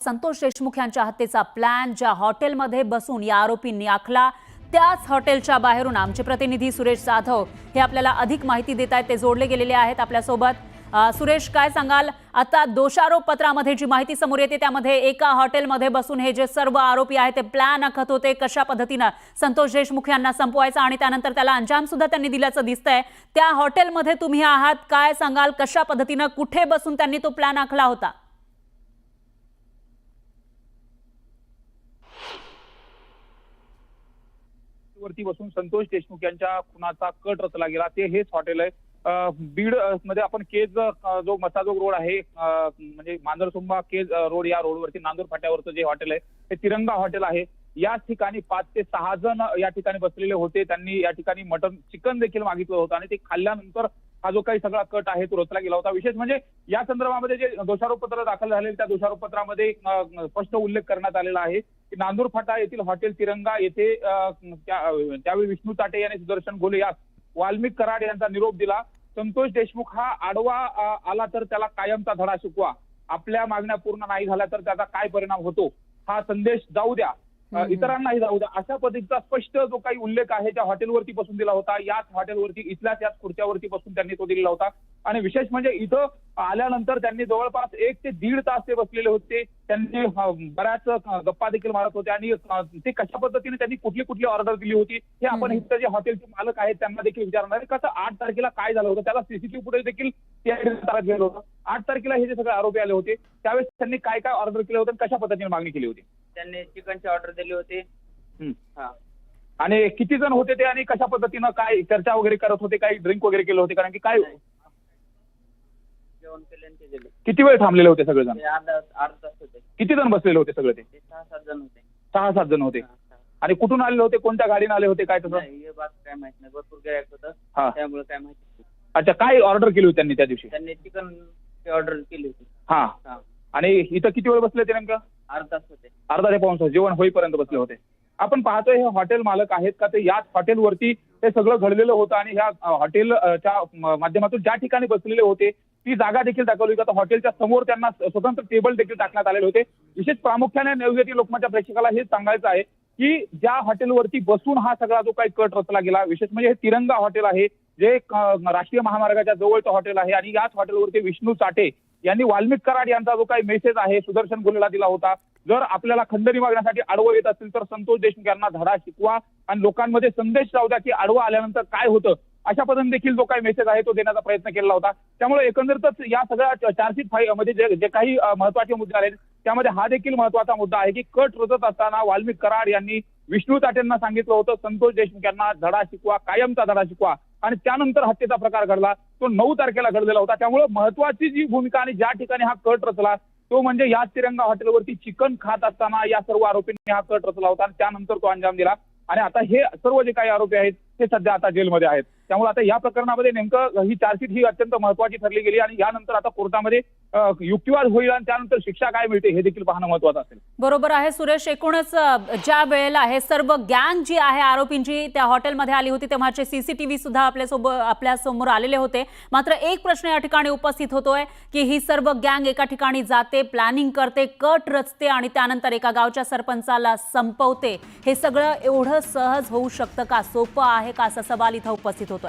संतोष देशमुख यांच्या हत्येचा प्लॅन ज्या हॉटेलमध्ये बसून या आरोपींनी आखला त्याच हॉटेलच्या बाहेरून आमचे प्रतिनिधी सुरेश जाधव हे आपल्याला अधिक माहिती देत आहेत। ते जोडले गेलेले आहेत आपल्या सोबत। सुरेश, काय सांगाल? आता दोषारोप पत्रामध्ये जी माहिती समोर येते त्यामध्ये एका हॉटेलमध्ये बसून हे जे सर्व आरोपी आहेत ते प्लॅन आखत होते कशा पद्धतीने संतोष देशमुख यांना संपवायचा आणि त्यानंतर त्याला अंजाम सुद्धा त्यांनी दिल्याचं दिसतंय। त्या हॉटेलमध्ये तुम्ही आहात, काय सांगाल? कशा पद्धतीने कुठे बसून त्यांनी तो प्लॅन आखला होता? वरती बसून संतोष देशमुख यांच्या खुनाचा कट रचला गेला ते हेच हॉटेल आहे। बीड मध्ये आपण केज जो मसाजोग रोड आहे म्हणजे मांजरसुंबा केज रोड या रोडवरती नांदूर फाट्यावरचं जे हॉटेल आहे ते तिरंगा हॉटेल आहे। याच ठिकाणी 5 ते 6 जण या ठिकाणी बसलेले होते। त्यांनी या ठिकाणी मटन चिकन देखील मागितलं होतं आणि ते खाल्ल्यानंतर हा जो काही सगळा कट आहे तो रचला गेला होता। विशेष म्हणजे या संदर्भामध्ये जे दोषारोपपत्र दाखल झाले त्या दोषारोपपत्रामध्ये स्पष्ट उल्लेख करण्यात आलेला आहे की नांदूर फाटा येथील हॉटेल तिरंगा येथे त्यावेळी विष्णू ताटे यांनी सुदर्शन घोले यास वाल्मिक कराड यांचा निरोप दिला। संतोष देशमुख हा आडवा आला तर त्याला कायमचा धडा शिकवा, आपल्या मागण्या पूर्ण नाही झाल्या तर त्याचा काय परिणाम होतो हा संदेश जाऊ द्या, इतरांनाही जाऊ द्या, अशा पद्धतीचा स्पष्ट जो काही उल्लेख आहे त्या हॉटेलवरती बसून दिला होता। याच हॉटेलवरती इथल्याच याच खुर्च्यावरती बसून त्यांनी तो दिलेला होता। आणि विशेष म्हणजे इथं आल्यानंतर त्यांनी जवळपास 1 ते 1.5 तास ते बसलेले होते। त्यांनी बऱ्याच गप्पा देखील मारत होते आणि ते कशा पद्धतीने त्यांनी कुठली ऑर्डर दिली होती हे आपण इथं जे हॉटेलचे मालक आहेत त्यांना देखील विचारणार आहे। कसं 8 तारखेला काय झालं होतं त्याला सीसीटीव्ही फुटेज देखील ताब्यात गेलं होतं। 8 तारखेला हे जे सगळे आरोपी आले होते त्यावेळेस त्यांनी काय काय ऑर्डर केले होते कशा पद्धतीने मागणी केली होती? त्यांनी चिकनची ऑर्डर दिली होती। आणि किती जण होते ते आणि कशा पद्धतीनं काय चर्चा वगैरे करत होते, काही ड्रिंक वगैरे केलं होते? कारण की काय जेवण केले आणि ते दिले। किती वेळ थांबलेले होते सगळेजण? अर्धा तास होते। किती जण बसलेले होते सगळे? ते 6-7 जण होते। 6-7 जण होते। आणि कुठून आलेले होते, कोणत्या गाडीने आले होते, काय तसं? हे बात काय माहित नाही, भरपूर गिरायक होतं त्यामुळे काय माहिती। अच्छा, काय ऑर्डर केली होती त्यांनी त्या दिवशी? त्यांनी चिकन ऑर्डर केली होती। हा, आणि इथं किती वेळ बसले ते नेमकं? अर्धा तास होते। अर्धा ते पाऊण तास जेवण होईपर्यंत बसले होते। आपण पाहतोय हे हॉटेल मालक आहेत का ते याच हॉटेलवरती हे सगळं घडलेलं होतं आणि ह्या हॉटेलच्या माध्यमातून ज्या ठिकाणी बसलेले होते ती जागा देखील दाखवली जातं। हॉटेलच्या समोर त्यांना स्वतंत्र टेबल देखील टाकण्यात आलेले होते। विशेष प्रामुख्याने नवयुवती लोकमतच्या प्रेक्षकाला हेच सांगायचं आहे की ज्या हॉटेलवरती बसून हा सगळा जो काही कट रचला गेला, विशेष म्हणजे हे तिरंगा हॉटेल आहे जे राष्ट्रीय महामार्गाच्या जवळचं हॉटेल आहे आणि याच हॉटेलवरती विष्णू चाटे यांनी वाल्मिक कराड यांचा जो काही मेसेज आहे सुदर्शन घोलेला दिला होता, जर आपल्याला खंडणी मागण्यासाठी आडवं येत असेल तर संतोष देशमुख यांना धडा शिकवा आणि लोकांमध्ये संदेश जाऊ द्या की आडवं आल्यानंतर काय होतं, अशा पद्धतीने देखील जो काही मेसेज आहे तो देण्याचा प्रयत्न केला होता। त्यामुळे एकंदरीतच या सगळ्या चार्जशीट मध्ये जे काही महत्वाचे मुद्दे आले त्यामध्ये हा देखील महत्वाचा मुद्दा आहे की कट रचत असताना वाल्मिक कराड यांनी विष्णू ताटेंना सांगितलं होतं संतोष देशमुख यांना धडा शिकवा, कायमचा धडा शिकवा, आणि त्यानंतर हत्येचा प्रकार घडला तो 9 तारखेला घडलेला होता। त्यामुळे महत्वाची जी भूमिका आणि ज्या ठिकाणी हा कट रचला तो म्हणजे याच तिरंगा हॉटेलवरती चिकन खात असताना या सर्व आरोपींनी हा कट रचला होता आणि त्यानंतर तो अंजाम दिला। आणि आता हे सर्व जे काही आरोपी आहेत ते सध्या आता जेलमध्ये आहेत। त्यामुळे आता या प्रकरणामध्ये नेमकं ही चार्जशीट ही अत्यंत महत्वाची ठरली गेली आणि यानंतर आता कोर्टामध्ये युक्तिवाद होईल आणि त्यानंतर शिक्षा काय मिळते हे देखील पाहणं महत्वाचं असेल। बरोबर आहे सुरेश। एकूणच ज्या वेळेला हे सर्व गँग जी आहे आरोपींची त्या हॉटेलमध्ये आली होती तेव्हाचे सीसीटीव्ही सुद्धा आपल्या समोर आलेले होते। मात्र एक प्रश्न या ठिकाणी उपस्थित होतोय की ही सर्व गँग एका ठिकाणी जाते, प्लॅनिंग करते, कट रचते आणि त्यानंतर एका गावच्या सरपंचाला संपवते, हे सगळं एवढं सहज होऊ शकतं का? सोपं आहे का? असा सवाल इथं उपस्थित होतोय। तर